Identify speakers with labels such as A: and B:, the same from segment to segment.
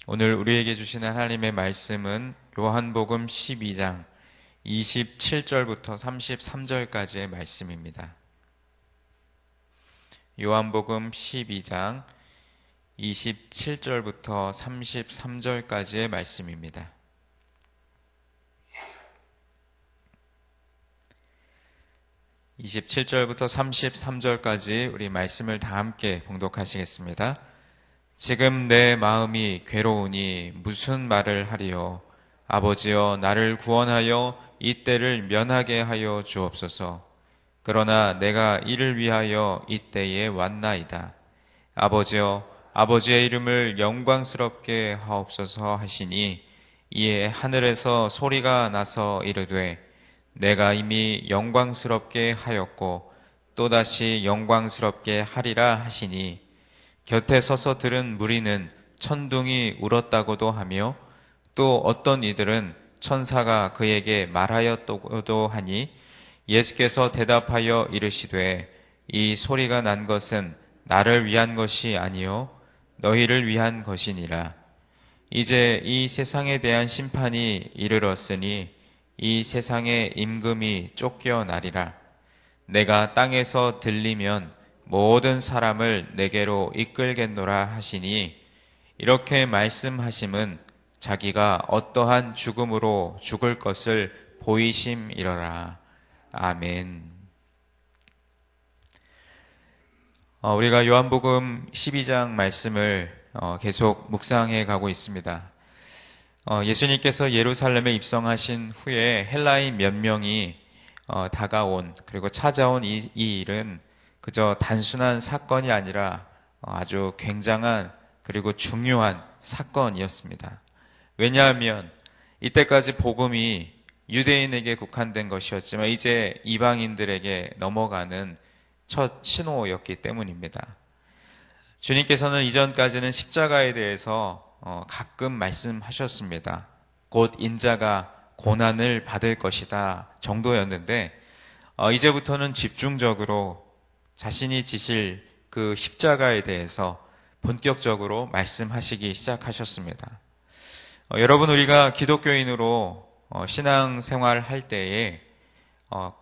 A: 오늘 우리에게 주시는 하나님의 말씀은 요한복음 12장 27절부터 33절까지의 말씀입니다. 요한복음 12장 27절부터 33절까지의 말씀입니다. (27절부터) (33절까지) 우리 말씀을 다 함께 봉독하시겠습니다. 지금 내 마음이 괴로우니 무슨 말을 하리요. 아버지여, 나를 구원하여 이 때를 면하게 하여 주옵소서. 그러나 내가 이를 위하여 이 때에 왔나이다. 아버지여, 아버지의 이름을 영광스럽게 하옵소서 하시니, 이에 하늘에서 소리가 나서 이르되, 내가 이미 영광스럽게 하였고 또다시 영광스럽게 하리라 하시니, 곁에 서서 들은 무리는 천둥이 울었다고도 하며 또 어떤 이들은 천사가 그에게 말하였다고도 하니, 예수께서 대답하여 이르시되, 이 소리가 난 것은 나를 위한 것이 아니요 너희를 위한 것이니라. 이제 이 세상에 대한 심판이 이르렀으니 이 세상의 임금이 쫓겨나리라. 내가 땅에서 들리면 모든 사람을 내게로 이끌겠노라 하시니, 이렇게 말씀하심은 자기가 어떠한 죽음으로 죽을 것을 보이심이러라. 아멘. 우리가 요한복음 12장 말씀을 계속 묵상해 가고 있습니다. 예수님께서 예루살렘에 입성하신 후에 헬라인 몇 명이 다가온, 그리고 찾아온 이 일은 그저 단순한 사건이 아니라 아주 굉장한 그리고 중요한 사건이었습니다. 왜냐하면 이때까지 복음이 유대인에게 국한된 것이었지만 이제 이방인들에게 넘어가는 첫 신호였기 때문입니다. 주님께서는 이전까지는 십자가에 대해서 가끔 말씀하셨습니다. 곧 인자가 고난을 받을 것이다 정도였는데, 이제부터는 집중적으로 자신이 지실 그 십자가에 대해서 본격적으로 말씀하시기 시작하셨습니다. 여러분, 우리가 기독교인으로 신앙생활 할 때에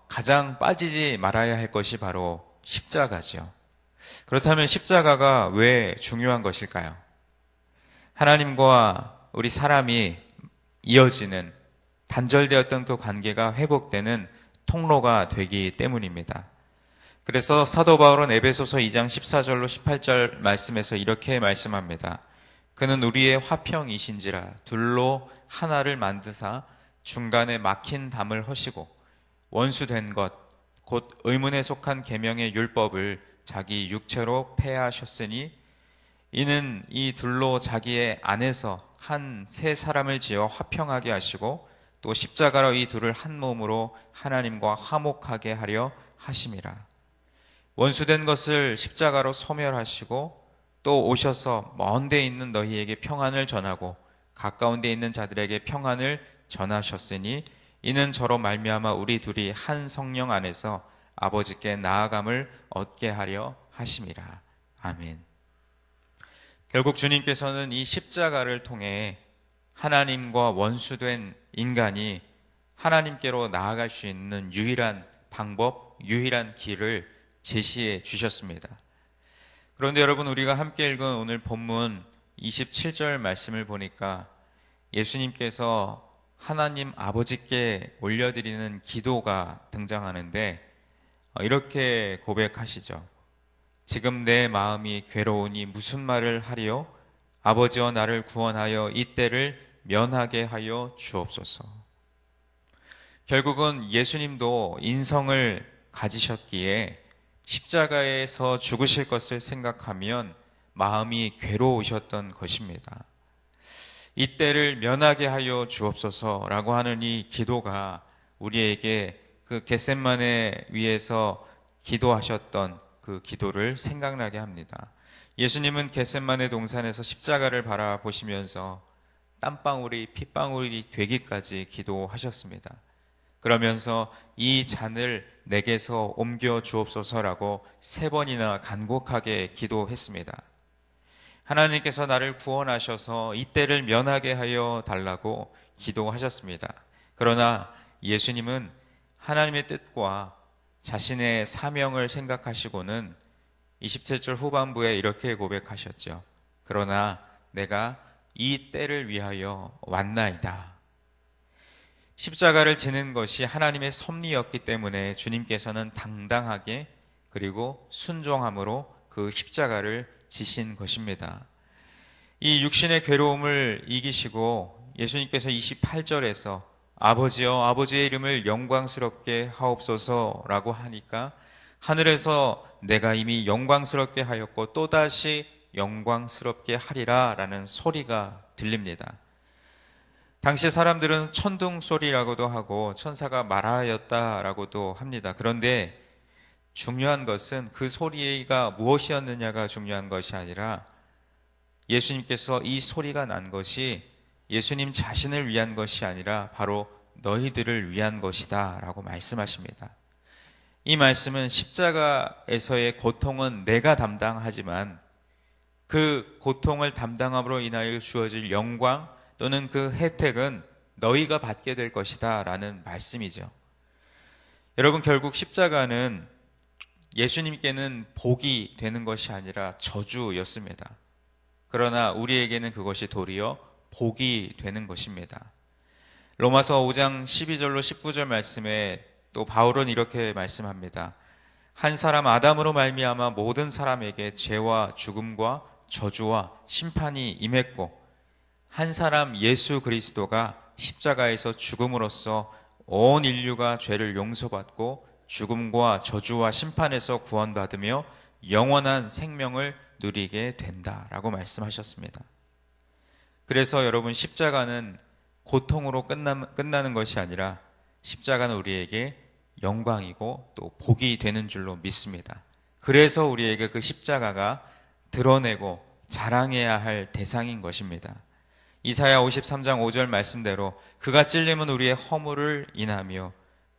A: 가장 빠지지 말아야 할 것이 바로 십자가죠. 그렇다면 십자가가 왜 중요한 것일까요? 하나님과 우리 사람이 이어지는, 단절되었던 그 관계가 회복되는 통로가 되기 때문입니다. 그래서 사도 바울은 에베소서 2장 14절로 18절 말씀에서 이렇게 말씀합니다. 그는 우리의 화평이신지라 둘로 하나를 만드사 중간에 막힌 담을 허시고 원수된 것 곧 의문에 속한 계명의 율법을 자기 육체로 폐하셨으니, 이는 이 둘로 자기의 안에서 한 새 사람을 지어 화평하게 하시고 또 십자가로 이 둘을 한 몸으로 하나님과 화목하게 하려 하심이라. 원수된 것을 십자가로 소멸하시고 또 오셔서 먼 데 있는 너희에게 평안을 전하고 가까운 데 있는 자들에게 평안을 전하셨으니, 이는 저로 말미암아 우리 둘이 한 성령 안에서 아버지께 나아감을 얻게 하려 하심이라. 아멘. 결국 주님께서는 이 십자가를 통해 하나님과 원수된 인간이 하나님께로 나아갈 수 있는 유일한 방법, 유일한 길을 제시해 주셨습니다. 그런데 여러분, 우리가 함께 읽은 오늘 본문 27절 말씀을 보니까 예수님께서 하나님 아버지께 올려드리는 기도가 등장하는데, 이렇게 고백하시죠. 지금 내 마음이 괴로우니 무슨 말을 하리요. 아버지여, 나를 구원하여 이 때를 면하게 하여 주옵소서. 결국은 예수님도 인성을 가지셨기에 십자가에서 죽으실 것을 생각하면 마음이 괴로우셨던 것입니다. 이 때를 면하게 하여 주옵소서라고 하는 이 기도가 우리에게 그 겟세마네 위에서 기도하셨던 그 기도를 생각나게 합니다. 예수님은 겟세마네 동산에서 십자가를 바라보시면서 땀방울이 핏방울이 되기까지 기도하셨습니다. 그러면서 이 잔을 내게서 옮겨 주옵소서라고 3번이나 간곡하게 기도했습니다. 하나님께서 나를 구원하셔서 이 때를 면하게 하여 달라고 기도하셨습니다. 그러나 예수님은 하나님의 뜻과 자신의 사명을 생각하시고는 27절 후반부에 이렇게 고백하셨죠. 그러나 내가 이 때를 위하여 왔나이다. 십자가를 지는 것이 하나님의 섭리였기 때문에 주님께서는 당당하게 그리고 순종함으로 그 십자가를 지신 것입니다. 이 육신의 괴로움을 이기시고 예수님께서 28절에서 아버지여 아버지의 이름을 영광스럽게 하옵소서라고 하니까 하늘에서 내가 이미 영광스럽게 하였고 또다시 영광스럽게 하리라 라는 소리가 들립니다. 당시 사람들은 천둥 소리라고도 하고 천사가 말하였다라고도 합니다. 그런데 중요한 것은 그 소리가 무엇이었느냐가 중요한 것이 아니라 예수님께서 이 소리가 난 것이 예수님 자신을 위한 것이 아니라 바로 너희들을 위한 것이다 라고 말씀하십니다. 이 말씀은 십자가에서의 고통은 내가 담당하지만 그 고통을 담당함으로 인하여 주어질 영광 또는 그 혜택은 너희가 받게 될 것이다 라는 말씀이죠. 여러분, 결국 십자가는 예수님께는 복이 되는 것이 아니라 저주였습니다. 그러나 우리에게는 그것이 도리어 복이 되는 것입니다. 로마서 5장 12절로 19절 말씀에 또 바울은 이렇게 말씀합니다. 한 사람 아담으로 말미암아 모든 사람에게 죄와 죽음과 저주와 심판이 임했고 한 사람 예수 그리스도가 십자가에서 죽음으로써 온 인류가 죄를 용서받고 죽음과 저주와 심판에서 구원받으며 영원한 생명을 누리게 된다라고 말씀하셨습니다. 그래서 여러분, 십자가는 고통으로 끝나는 것이 아니라 십자가는 우리에게 영광이고 또 복이 되는 줄로 믿습니다. 그래서 우리에게 그 십자가가 드러내고 자랑해야 할 대상인 것입니다. 이사야 53장 5절 말씀대로 그가 찔림은 우리의 허물을 인하며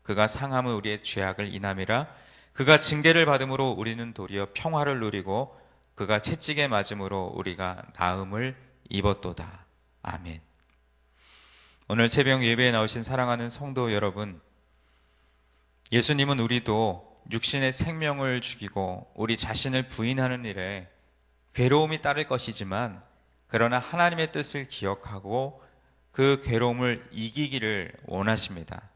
A: 그가 상함은 우리의 죄악을 인함이라. 그가 징계를 받음으로 우리는 도리어 평화를 누리고 그가 채찍에 맞음으로 우리가 나음을 입었도다. 아멘. 오늘 새벽 예배에 나오신 사랑하는 성도 여러분, 예수님은 우리도 육신의 생명을 죽이고 우리 자신을 부인하는 일에 괴로움이 따를 것이지만 그러나 하나님의 뜻을 기억하고 그 괴로움을 이기기를 원하십니다.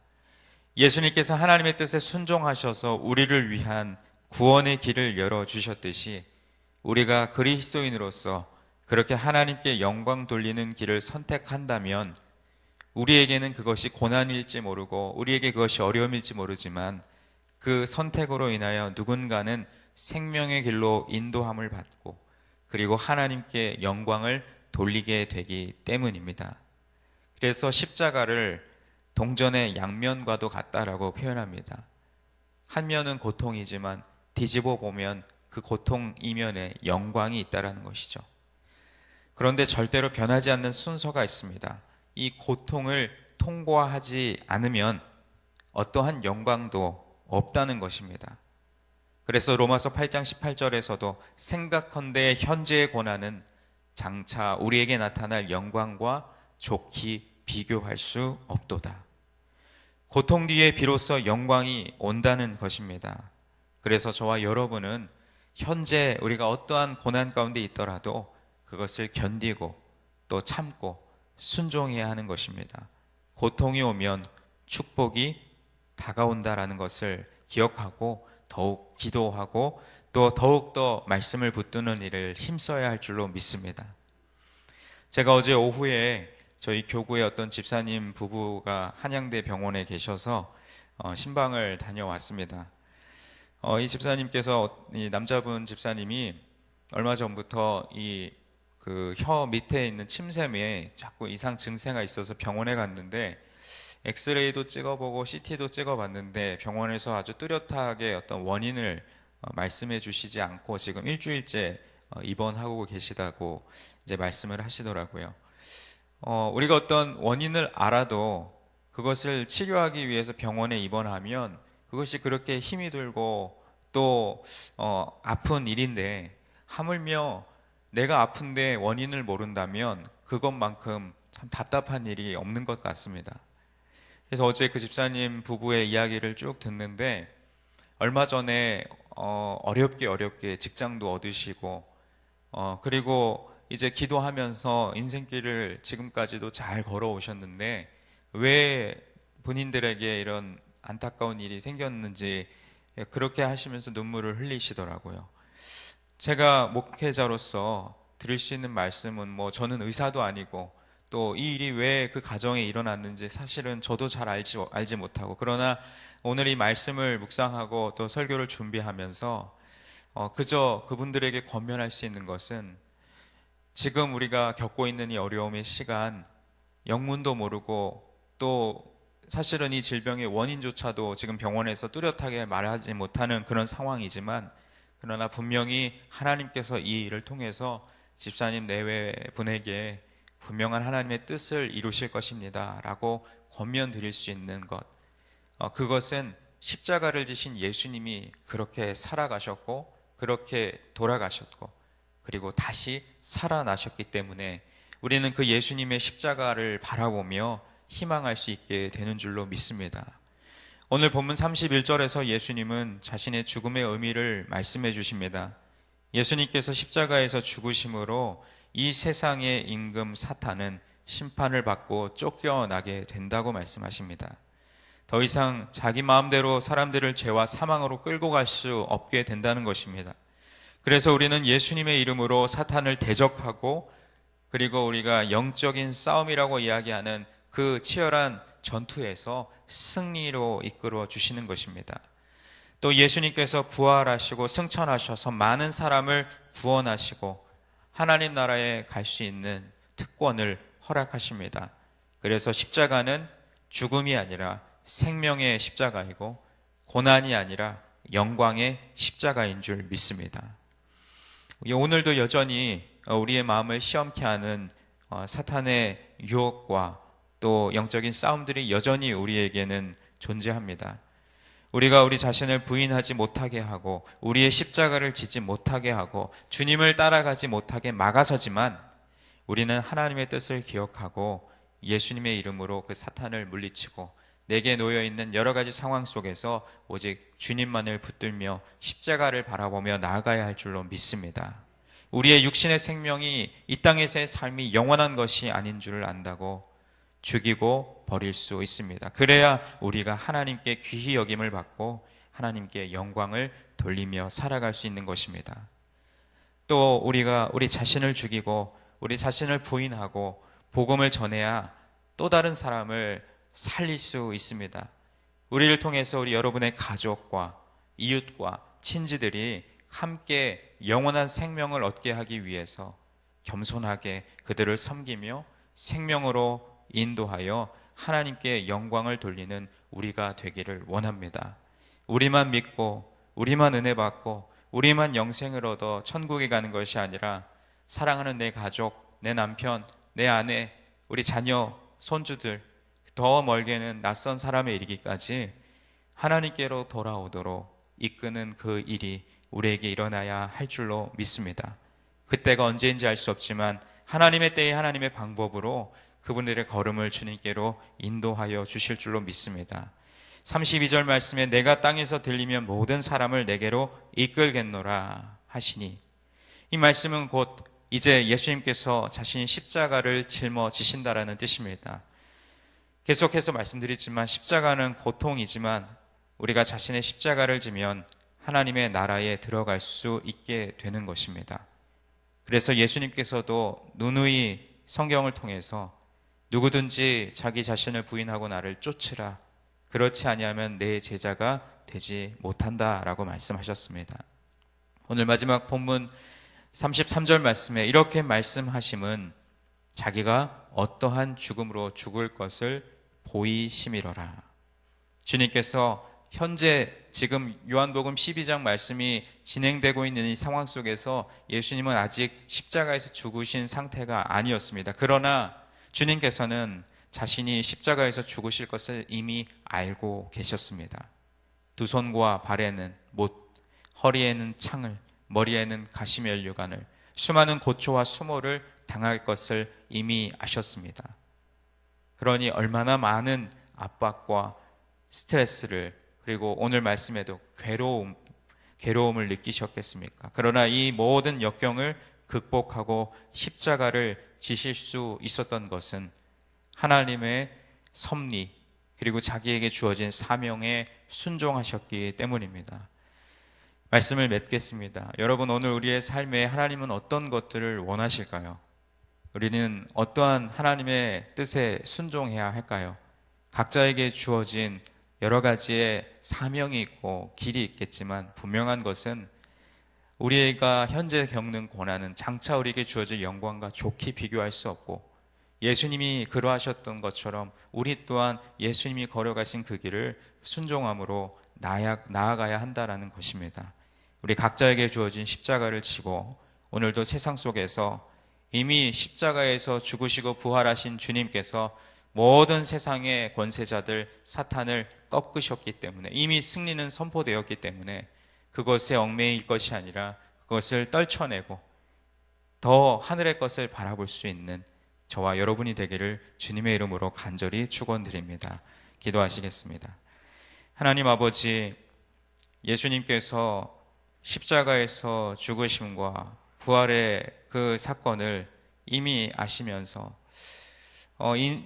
A: 예수님께서 하나님의 뜻에 순종하셔서 우리를 위한 구원의 길을 열어주셨듯이 우리가 그리스도인으로서 그렇게 하나님께 영광 돌리는 길을 선택한다면 우리에게는 그것이 고난일지 모르고 우리에게 그것이 어려움일지 모르지만 그 선택으로 인하여 누군가는 생명의 길로 인도함을 받고 그리고 하나님께 영광을 돌리게 되기 때문입니다. 그래서 십자가를 동전의 양면과도 같다라고 표현합니다. 한 면은 고통이지만 뒤집어 보면 그 고통 이면에 영광이 있다라는 것이죠. 그런데 절대로 변하지 않는 순서가 있습니다. 이 고통을 통과하지 않으면 어떠한 영광도 없다는 것입니다. 그래서 로마서 8장 18절에서도 생각컨대 현재의 고난은 장차 우리에게 나타날 영광과 좋게 비교할 수 없도다. 고통 뒤에 비로소 영광이 온다는 것입니다. 그래서 저와 여러분은 현재 우리가 어떠한 고난 가운데 있더라도 그것을 견디고 또 참고 순종해야 하는 것입니다. 고통이 오면 축복이 다가온다라는 것을 기억하고 더욱 기도하고 또 더욱더 말씀을 붙드는 일을 힘써야 할 줄로 믿습니다. 제가 어제 오후에 저희 교구의 어떤 집사님 부부가 한양대 병원에 계셔서 신방을 다녀왔습니다. 이 집사님께서, 이 남자분 집사님이 얼마 전부터 이 그 혀 밑에 있는 침샘에 자꾸 이상 증세가 있어서 병원에 갔는데 엑스레이도 찍어보고 CT도 찍어봤는데 병원에서 아주 뚜렷하게 어떤 원인을 말씀해 주시지 않고 지금 일주일째 입원하고 계시다고 이제 말씀을 하시더라고요. 우리가 어떤 원인을 알아도 그것을 치료하기 위해서 병원에 입원하면 그것이 그렇게 힘이 들고 또 아픈 일인데 하물며 내가 아픈데 원인을 모른다면 그것만큼 참 답답한 일이 없는 것 같습니다. 그래서 어제 그 집사님 부부의 이야기를 쭉 듣는데 얼마 전에 어렵게 직장도 얻으시고 그리고 이제 기도하면서 인생길을 지금까지도 잘 걸어오셨는데 왜 본인들에게 이런 안타까운 일이 생겼는지 그렇게 하시면서 눈물을 흘리시더라고요. 제가 목회자로서 드릴 수 있는 말씀은 뭐 저는 의사도 아니고 또 이 일이 왜 그 가정에 일어났는지 사실은 저도 잘 알지 못하고, 그러나 오늘 이 말씀을 묵상하고 또 설교를 준비하면서 그저 그분들에게 권면할 수 있는 것은 지금 우리가 겪고 있는 이 어려움의 시간, 영문도 모르고 또 사실은 이 질병의 원인조차도 지금 병원에서 뚜렷하게 말하지 못하는 그런 상황이지만, 그러나 분명히 하나님께서 이 일을 통해서 집사님 내외 분에게 분명한 하나님의 뜻을 이루실 것입니다 라고 권면 드릴 수 있는 것, 그것은 십자가를 지신 예수님이 그렇게 살아가셨고 그렇게 돌아가셨고 그리고 다시 살아나셨기 때문에 우리는 그 예수님의 십자가를 바라보며 희망할 수 있게 되는 줄로 믿습니다. 오늘 본문 31절에서 예수님은 자신의 죽음의 의미를 말씀해 주십니다. 예수님께서 십자가에서 죽으심으로 이 세상의 임금 사탄은 심판을 받고 쫓겨나게 된다고 말씀하십니다. 더 이상 자기 마음대로 사람들을 죄와 사망으로 끌고 갈 수 없게 된다는 것입니다. 그래서 우리는 예수님의 이름으로 사탄을 대적하고, 그리고 우리가 영적인 싸움이라고 이야기하는 그 치열한 전투에서 승리로 이끌어 주시는 것입니다. 또 예수님께서 부활하시고 승천하셔서 많은 사람을 구원하시고 하나님 나라에 갈 수 있는 특권을 허락하십니다. 그래서 십자가는 죽음이 아니라 생명의 십자가이고 고난이 아니라 영광의 십자가인 줄 믿습니다. 오늘도 여전히 우리의 마음을 시험케 하는 사탄의 유혹과 또 영적인 싸움들이 여전히 우리에게는 존재합니다. 우리가 우리 자신을 부인하지 못하게 하고 우리의 십자가를 지지 못하게 하고 주님을 따라가지 못하게 막아서지만, 우리는 하나님의 뜻을 기억하고 예수님의 이름으로 그 사탄을 물리치고 내게 놓여있는 여러 가지 상황 속에서 오직 주님만을 붙들며 십자가를 바라보며 나아가야 할 줄로 믿습니다. 우리의 육신의 생명이 이 땅에서의 삶이 영원한 것이 아닌 줄을 안다고 죽이고 버릴 수 있습니다. 그래야 우리가 하나님께 귀히 여김을 받고 하나님께 영광을 돌리며 살아갈 수 있는 것입니다. 또 우리가 우리 자신을 죽이고 우리 자신을 부인하고 복음을 전해야 또 다른 사람을 살릴 수 있습니다. 우리를 통해서 우리 여러분의 가족과 이웃과 친지들이 함께 영원한 생명을 얻게 하기 위해서 겸손하게 그들을 섬기며 생명으로 인도하여 하나님께 영광을 돌리는 우리가 되기를 원합니다. 우리만 믿고 우리만 은혜 받고 우리만 영생을 얻어 천국에 가는 것이 아니라 사랑하는 내 가족, 내 남편, 내 아내, 우리 자녀, 손주들, 더 멀게는 낯선 사람에 이르기까지 하나님께로 돌아오도록 이끄는 그 일이 우리에게 일어나야 할 줄로 믿습니다. 그때가 언제인지 알 수 없지만 하나님의 때에 하나님의 방법으로 그분들의 걸음을 주님께로 인도하여 주실 줄로 믿습니다. 32절 말씀에 내가 땅에서 들리면 모든 사람을 내게로 이끌겠노라 하시니, 이 말씀은 곧 이제 예수님께서 자신이 십자가를 짊어지신다라는 뜻입니다. 계속해서 말씀드리지만 십자가는 고통이지만 우리가 자신의 십자가를 지면 하나님의 나라에 들어갈 수 있게 되는 것입니다. 그래서 예수님께서도 누누이 성경을 통해서 누구든지 자기 자신을 부인하고 나를 쫓으라, 그렇지 아니하면 내 제자가 되지 못한다라고 말씀하셨습니다. 오늘 마지막 본문 33절 말씀에 이렇게 말씀하심은 자기가 어떠한 죽음으로 죽을 것을 보이심이로라. 주님께서 현재 지금 요한복음 12장 말씀이 진행되고 있는 이 상황 속에서 예수님은 아직 십자가에서 죽으신 상태가 아니었습니다. 그러나 주님께서는 자신이 십자가에서 죽으실 것을 이미 알고 계셨습니다. 두 손과 발에는 못, 허리에는 창을, 머리에는 가시면류관을, 수많은 고초와 수모를 당할 것을 이미 아셨습니다. 그러니 얼마나 많은 압박과 스트레스를, 그리고 오늘 말씀에도 괴로움을 느끼셨겠습니까? 그러나 이 모든 역경을 극복하고 십자가를 지실 수 있었던 것은 하나님의 섭리, 그리고 자기에게 주어진 사명에 순종하셨기 때문입니다. 말씀을 맺겠습니다. 여러분, 오늘 우리의 삶에 하나님은 어떤 것들을 원하실까요? 우리는 어떠한 하나님의 뜻에 순종해야 할까요? 각자에게 주어진 여러 가지의 사명이 있고 길이 있겠지만 분명한 것은 우리가 현재 겪는 고난은 장차 우리에게 주어질 영광과 좋게 비교할 수 없고, 예수님이 그러하셨던 것처럼 우리 또한 예수님이 걸어가신 그 길을 순종함으로 나아가야 한다라는 것입니다. 우리 각자에게 주어진 십자가를 지고 오늘도 세상 속에서 이미 십자가에서 죽으시고 부활하신 주님께서 모든 세상의 권세자들 사탄을 꺾으셨기 때문에, 이미 승리는 선포되었기 때문에 그것에 얽매일 것이 아니라 그것을 떨쳐내고 더 하늘의 것을 바라볼 수 있는 저와 여러분이 되기를 주님의 이름으로 간절히 축원드립니다. 기도하시겠습니다. 하나님 아버지, 예수님께서 십자가에서 죽으심과 부활의 그 사건을 이미 아시면서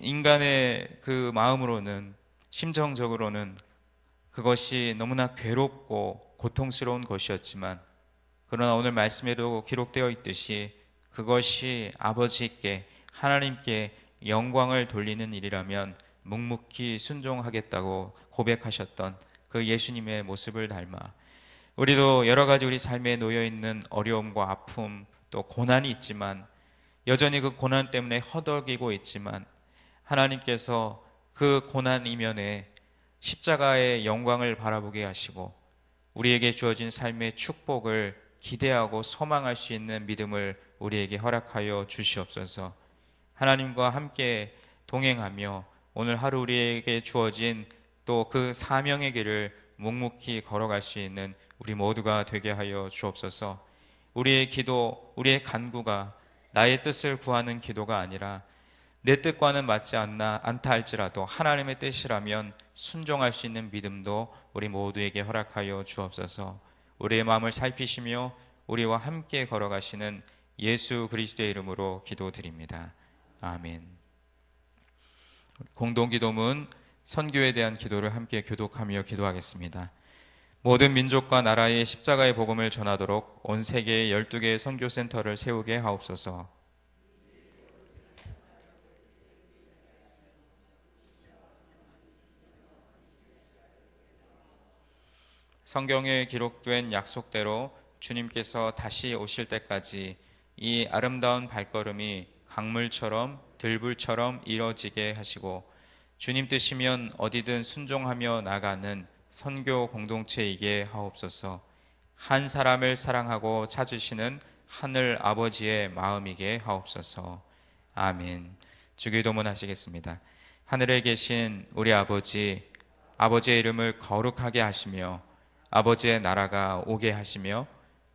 A: 인간의 그 마음으로는, 심정적으로는 그것이 너무나 괴롭고 고통스러운 것이었지만, 그러나 오늘 말씀에도 기록되어 있듯이 그것이 아버지께, 하나님께 영광을 돌리는 일이라면 묵묵히 순종하겠다고 고백하셨던 그 예수님의 모습을 닮아 우리도 여러 가지 우리 삶에 놓여있는 어려움과 아픔, 또 고난이 있지만, 여전히 그 고난 때문에 허덕이고 있지만, 하나님께서 그 고난 이면에 십자가의 영광을 바라보게 하시고 우리에게 주어진 삶의 축복을 기대하고 소망할 수 있는 믿음을 우리에게 허락하여 주시옵소서. 하나님과 함께 동행하며 오늘 하루 우리에게 주어진 또 그 사명의 길을 묵묵히 걸어갈 수 있는 우리 모두가 되게 하여 주옵소서. 우리의 기도, 우리의 간구가 나의 뜻을 구하는 기도가 아니라 내 뜻과는 맞지 않다 할지라도 하나님의 뜻이라면 순종할 수 있는 믿음도 우리 모두에게 허락하여 주옵소서. 우리의 마음을 살피시며 우리와 함께 걸어가시는 예수 그리스도의 이름으로 기도드립니다. 아멘. 공동기도문 선교에 대한 기도를 함께 교독하며 기도하겠습니다. 모든 민족과 나라에 십자가의 복음을 전하도록 온 세계에 12개의 선교센터를 세우게 하옵소서. 성경에 기록된 약속대로 주님께서 다시 오실 때까지 이 아름다운 발걸음이 강물처럼 들불처럼 이뤄지게 하시고, 주님 뜻이면 어디든 순종하며 나가는 선교 공동체이게 하옵소서. 한 사람을 사랑하고 찾으시는 하늘 아버지의 마음이게 하옵소서. 아멘. 주기도문 하시겠습니다. 하늘에 계신 우리 아버지, 아버지의 이름을 거룩하게 하시며 아버지의 나라가 오게 하시며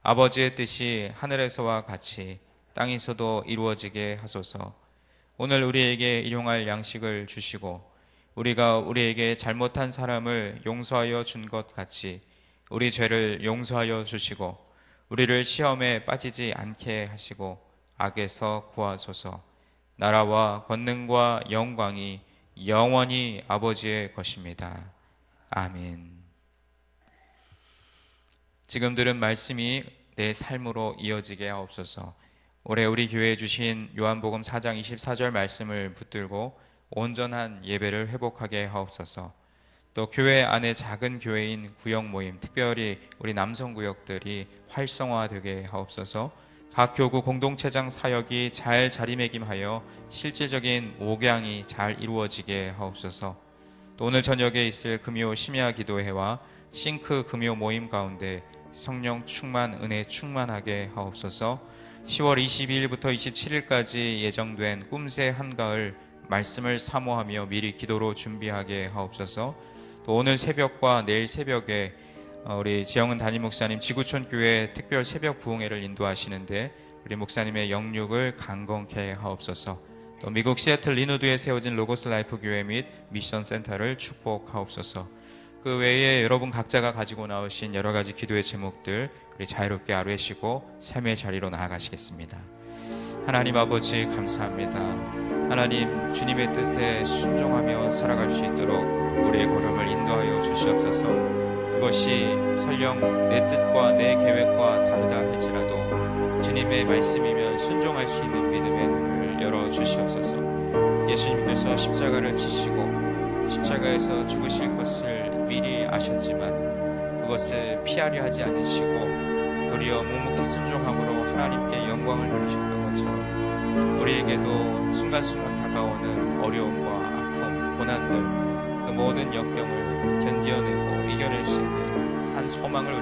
A: 아버지의 뜻이 하늘에서와 같이 땅에서도 이루어지게 하소서. 오늘 우리에게 일용할 양식을 주시고 우리가 우리에게 잘못한 사람을 용서하여 준 것 같이 우리 죄를 용서하여 주시고 우리를 시험에 빠지지 않게 하시고 악에서 구하소서. 나라와 권능과 영광이 영원히 아버지의 것입니다. 아멘. 지금 들은 말씀이 내 삶으로 이어지게 하옵소서. 올해 우리 교회에 주신 요한복음 4장 24절 말씀을 붙들고 온전한 예배를 회복하게 하옵소서. 또 교회 안에 작은 교회인 구역 모임, 특별히 우리 남성구역들이 활성화되게 하옵소서. 각 교구 공동체장 사역이 잘 자리매김하여 실제적인 목양이 잘 이루어지게 하옵소서. 또 오늘 저녁에 있을 금요 심야 기도회와 싱크 금요 모임 가운데 성령 충만, 은혜 충만하게 하옵소서. 10월 22일부터 27일까지 예정된 꿈새 한가을 말씀을 사모하며 미리 기도로 준비하게 하옵소서. 또 오늘 새벽과 내일 새벽에 우리 지영은 담임 목사님 지구촌 교회 특별 새벽 부흥회를 인도하시는데 우리 목사님의 영육을 강건케 하옵소서. 또 미국 시애틀 리누드에 세워진 로고스 라이프 교회 및 미션 센터를 축복하옵소서. 그 외에 여러분 각자가 가지고 나오신 여러 가지 기도의 제목들 우리 자유롭게 아뢰시고 삶의 자리로 나아가시겠습니다. 하나님 아버지 감사합니다. 하나님 주님의 뜻에 순종하며 살아갈 수 있도록 우리의 걸음을 인도하여 주시옵소서. 그것이 설령 내 뜻과 내 계획과 다르다 할지라도 주님의 말씀이면 순종할 수 있는 믿음의 눈을 열어주시옵소서. 예수님께서 십자가를 지시고 십자가에서 죽으실 것을 미리 아셨지만 그것을 피하려 하지 않으시고 도리어 묵묵히 순종함으로 하나님께 영광을 돌리셨던 것처럼 우리에게도 순간순간 다가오는 어려움과 아픔, 고난들, 그 모든 역경을 견뎌내고 이겨낼 수 있는 산 소망을